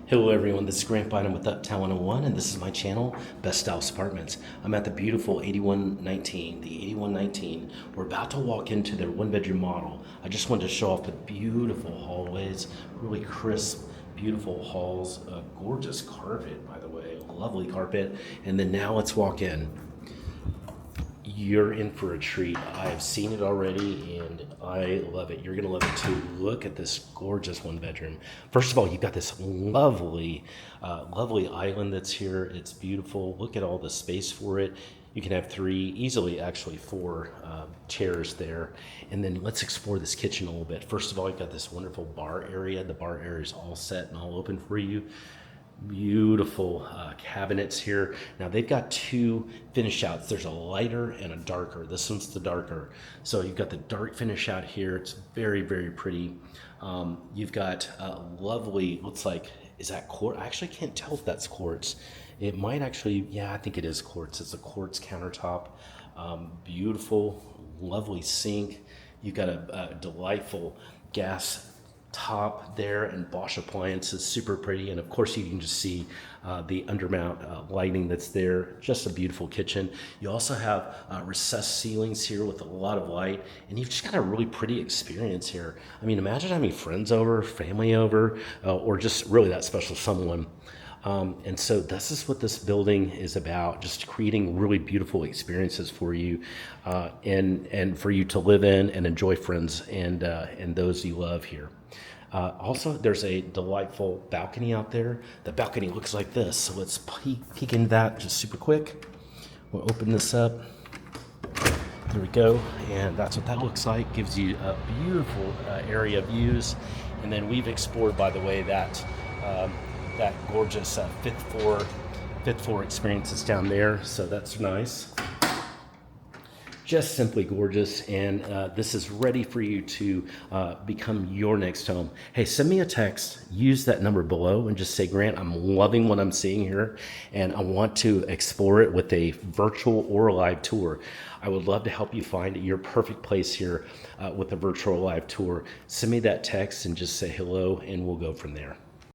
Hello everyone, this is Grant Bynum with Uptown 101 and this is my channel, Best Styles Apartments. I'm at the beautiful 8119, the 8119. We're about to walk into their one bedroom model. I just wanted to show off the beautiful hallways, really crisp, beautiful halls, a gorgeous carpet by the way, a lovely carpet. And then now let's walk in. You're in for a treat. I have seen it already and I love it. You're gonna love it too. Look at this gorgeous one bedroom. First of all, you've got this lovely island that's here. It's beautiful. Look at all the space for it. You can have three, easily actually four chairs there. And then let's explore this kitchen a little bit. First of all, you've got this wonderful bar area. The bar area is all set and all open for you. Beautiful cabinets here. Now they've got two finish outs. There's a lighter and a darker. This one's the darker. So you've got the dark finish out here. It's very, very pretty. You've got lovely, looks like, is that quartz? I actually can't tell if that's quartz. It might actually, yeah, I think it is quartz. It's a quartz countertop. Beautiful, lovely sink. You've got a delightful gas top there and Bosch appliances, super pretty. And of course you can just see the undermount lighting that's there. Just a beautiful kitchen. You also have recessed ceilings here with a lot of light, and you've just got a really pretty experience here. I mean, imagine having friends over, family over, or just really that special someone. And so this is what this building is about, just creating really beautiful experiences for you and for you to live in and enjoy friends and those you love here. Also, there's a delightful balcony out there. The balcony looks like this. So let's peek into that just super quick. We'll open this up. There we go. And that's what that looks like. Gives you a beautiful area views. And then we've explored, by the way, that gorgeous fifth floor experience that's down there. So that's nice. Just simply gorgeous, and this is ready for you to become your next home. Hey, send me a text, use that number below, and just say, Grant, I'm loving what I'm seeing here, and I want to explore it with a virtual or a live tour. I would love to help you find your perfect place here with a virtual live tour. Send me that text and just say hello, and we'll go from there.